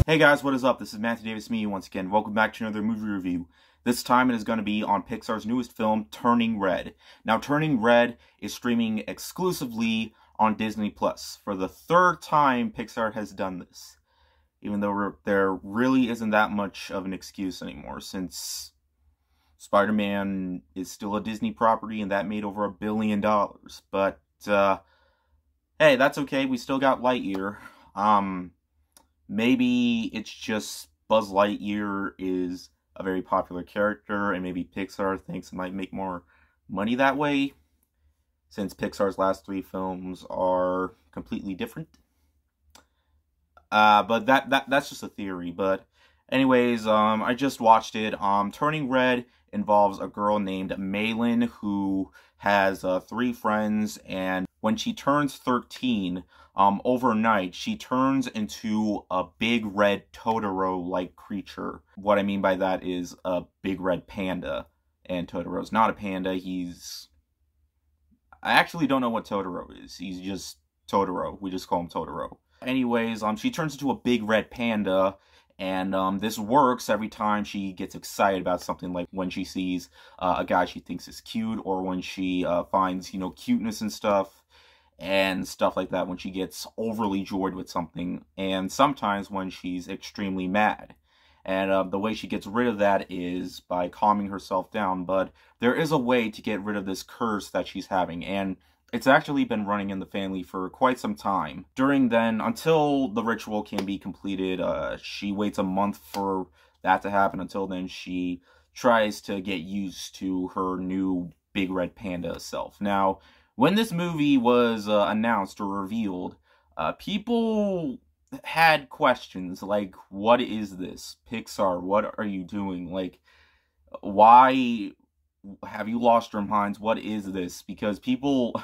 Hey guys, what is up? This is Matthew Davis, me once again. Welcome back to another movie review. This time it is going to be on Pixar's newest film, Turning Red. Now, Turning Red is streaming exclusively on Disney+. For the third time Pixar has done this. Even though there really isn't that much of an excuse anymore, since Spider-Man is still a Disney property and that made over $1 billion. But, hey, that's okay. We still got Lightyear. Maybe it's just Buzz Lightyear is a very popular character, and maybe Pixar thinks it might make more money that way, since Pixar's last 3 films are completely different. But that's just a theory. But anyways, I just watched it. Turning Red involves a girl named Malin who has 3 friends, and when she turns 13, overnight, she turns into a big red Totoro-like creature. What I mean by that is a big red panda. And Totoro's not a panda, I actually don't know what Totoro is. He's just Totoro. We just call him Totoro. Anyways, she turns into a big red panda, and this works every time she gets excited about something, like when she sees a guy she thinks is cute, or when she finds, cuteness and stuff like that, when she gets overly joyed with something, and sometimes when she's extremely mad. And the way she gets rid of that is by calming herself down, but there is a way to get rid of this curse that she's having, and it's actually been running in the family for quite some time. During then, until the ritual can be completed, she waits a month for that to happen. Until then, she tries to get used to her new big red panda self. Now, when this movie was announced or revealed, people had questions like, what is this? Pixar, what are you doing? Like, why have you lost your minds? What is this? Because people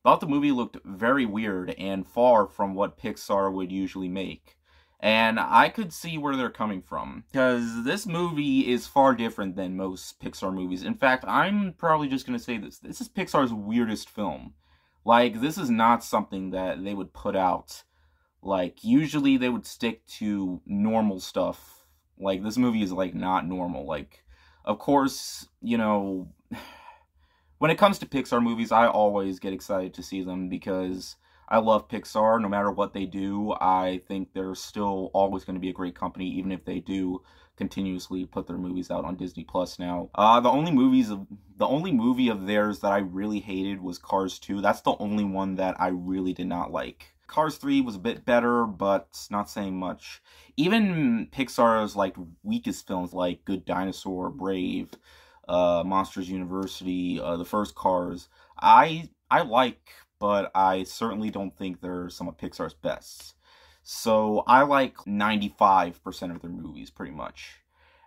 thought the movie looked very weird and far from what Pixar would usually make. And I could see where they're coming from, because this movie is far different than most Pixar movies. In fact, I'm probably just going to say this. This is Pixar's weirdest film. Like, this is not something that they would put out. Like, usually they would stick to normal stuff. Like, this movie is, like, not normal. Like, of course, when it comes to Pixar movies, I always get excited to see them, because I love Pixar. No matter what they do, I think they're still always going to be a great company, even if they do continuously put their movies out on Disney Plus now. The only movie of theirs that I really hated was Cars 2. That's the only one that I really did not like. Cars 3 was a bit better, but not saying much. Even Pixar's weakest films, like Good Dinosaur, Brave, Monsters University, the first Cars, I like, but I certainly don't think they're some of Pixar's best. So I like 95% of their movies, pretty much.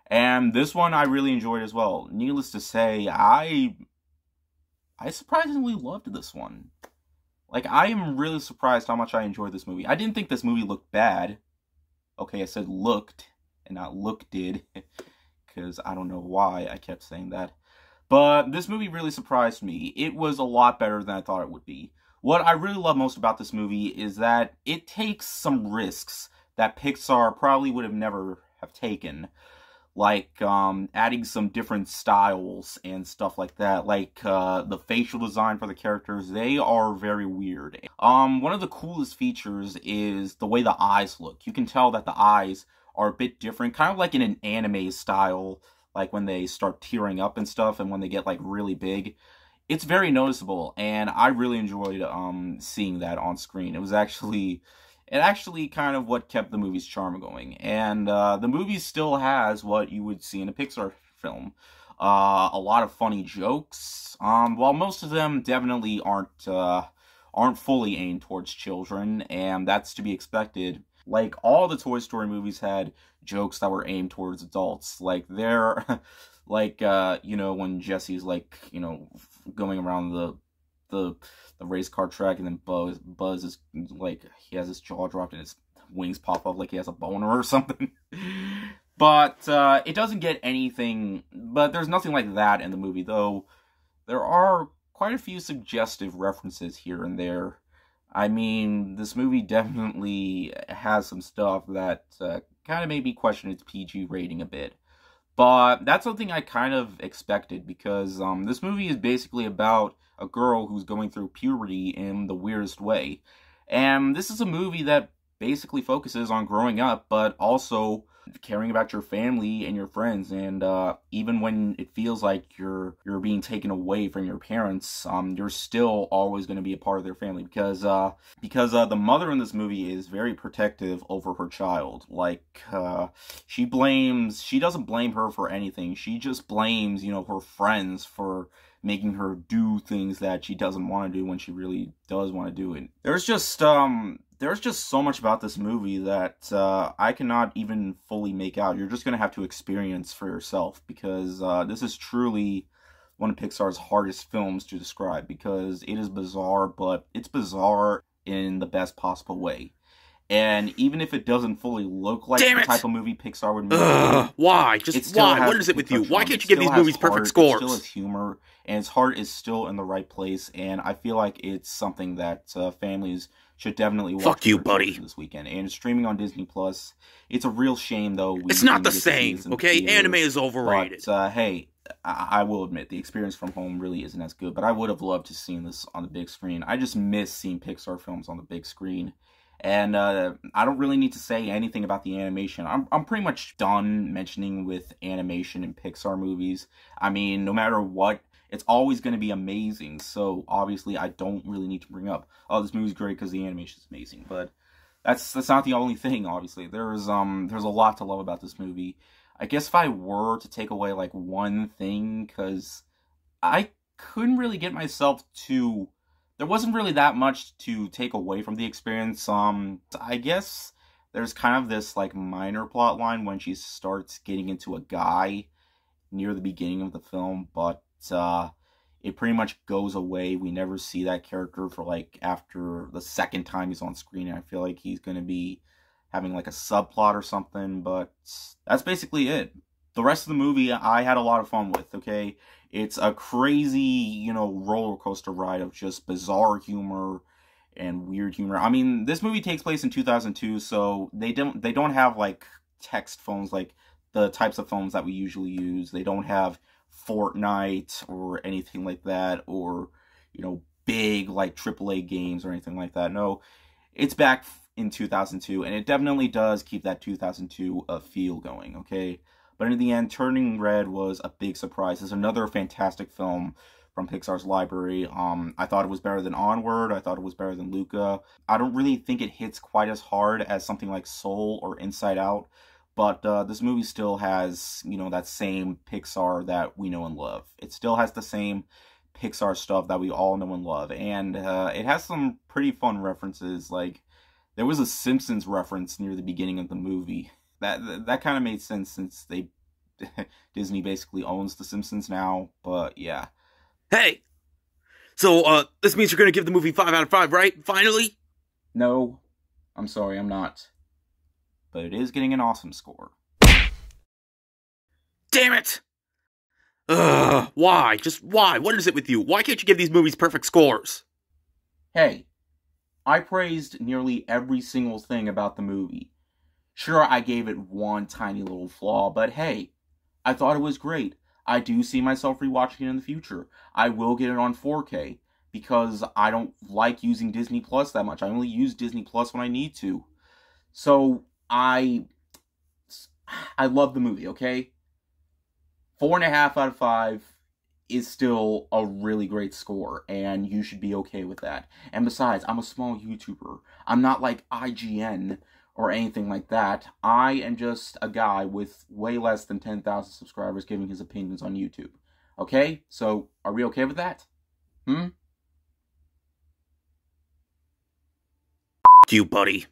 And this one I really enjoyed as well. Needless to say, I surprisingly loved this one. Like, I am really surprised how much I enjoyed this movie. I didn't think this movie looked bad. Okay, I said looked, and not looked did, because I don't know why I kept saying that. But this movie really surprised me. It was a lot better than I thought it would be. What I really love most about this movie is that it takes some risks that Pixar probably would have never have taken. Like, adding some different styles and stuff like that. Like, the facial design for the characters, they are very weird. One of the coolest features is the way the eyes look. You can tell that the eyes are a bit different, kind of like in an anime style, like when they start tearing up and stuff, and when they get, really big. It's very noticeable, and I really enjoyed, seeing that on screen. It actually kind of what kept the movie's charm going. And the movie still has what you would see in a Pixar film. A lot of funny jokes. While most of them definitely aren't fully aimed towards children, and that's to be expected. Like, all the Toy Story movies had jokes that were aimed towards adults. Like, they're, when Jesse's, going around the race car track, and then Buzz is, he has his jaw dropped and his wings pop up like he has a boner or something. But, it doesn't get anything, but there's nothing like that in the movie, though there are quite a few suggestive references here and there. I mean, this movie definitely has some stuff that kind of made me question its PG rating a bit. But that's something I kind of expected, because this movie is basically about a girl who's going through puberty in the weirdest way. And this is a movie that basically focuses on growing up, but also caring about your family and your friends. And even when it feels like you're being taken away from your parents, you're still always going to be a part of their family, because the mother in this movie is very protective over her child. Like, she doesn't blame her for anything. She just blames, her friends for making her do things that she doesn't want to do when she really does want to do it. There's just so much about this movie that I cannot even fully make out. You're just going to have to experience for yourself, because this is truly one of Pixar's hardest films to describe, because it is bizarre, but it's bizarre in the best possible way. And even if it doesn't fully look like the type of movie Pixar would make, why? Just why? What is it with you? Why can't you give these movies perfect scores? It still has humor, and its heart is still in the right place, and I feel like it's something that families should definitely watch. Fuck you, buddy. This weekend, and it's streaming on Disney Plus. It's a real shame, though. It's not the same, okay? Anime is overrated. But hey, I will admit the experience from home really isn't as good. But I would have loved to see this on the big screen. I just miss seeing Pixar films on the big screen. And I don't really need to say anything about the animation. I'm pretty much done mentioning with animation in Pixar movies. I mean, no matter what, it's always going to be amazing. So obviously, I don't really need to bring up, oh, this movie's great because the animation is amazing. But that's not the only thing. Obviously, there's a lot to love about this movie. I guess if I were to take away like one thing, because I couldn't really get myself to. There wasn't really that much to take away from the experience. I guess there's kind of this like minor plot line when she starts getting into a guy near the beginning of the film, but it pretty much goes away. We never see that character for like after the second time he's on screen, and I feel like he's going to be having like a subplot or something, but that's basically it. The rest of the movie I had a lot of fun with, okay? It's a crazy, roller coaster ride of just bizarre humor and weird humor. I mean, this movie takes place in 2002, so they don't have like text phones like the types of phones that we usually use. They don't have Fortnite or anything like that, or big like AAA games or anything like that. No, it's back in 2002, and it definitely does keep that 2002 feel going, okay? But in the end, Turning Red was a big surprise. It's another fantastic film from Pixar's library. I thought it was better than Onward. I thought it was better than Luca. I don't really think it hits quite as hard as something like Soul or Inside Out. But this movie still has, that same Pixar that we know and love. It still has the same Pixar stuff that we all know and love. And it has some pretty fun references. Like, there was a Simpsons reference near the beginning of the movie. That kind of made sense since Disney basically owns The Simpsons now, but yeah. Hey! So, this means you're gonna give the movie 5 out of 5, right? Finally? No. I'm sorry, I'm not. But it is getting an awesome score. Damn it! Why? Just why? What is it with you? Why can't you give these movies perfect scores? Hey, I praised nearly every single thing about the movie. Sure, I gave it one tiny little flaw, but hey, I thought it was great. I do see myself rewatching it in the future. I will get it on 4K, because I don't like using Disney Plus that much. I only use Disney Plus when I need to. So, I love the movie, okay? 4.5 out of 5 is still a really great score, and you should be okay with that. And besides, I'm a small YouTuber. I'm not like IGN or anything like that. I am just a guy with way less than 10,000 subscribers giving his opinions on YouTube. Okay? So, are we okay with that? F*** you, buddy.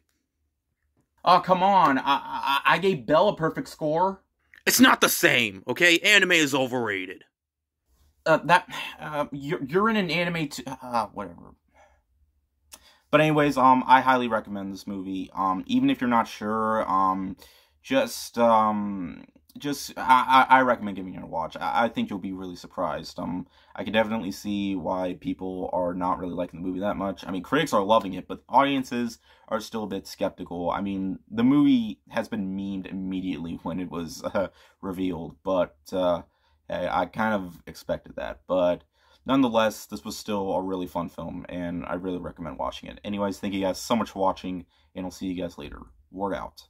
Oh, come on. I gave Belle a perfect score. It's not the same, okay? Anime is overrated. You're in an anime whatever. But anyways, I highly recommend this movie. Even if you're not sure, just just I recommend giving it a watch. I think you'll be really surprised. I can definitely see why people are not really liking the movie that much. I mean, critics are loving it, but audiences are still a bit skeptical. I mean, the movie has been memed immediately when it was revealed, but I kind of expected that. But nonetheless, this was still a really fun film, and I really recommend watching it. Anyways, thank you guys so much for watching, and I'll see you guys later. Word out.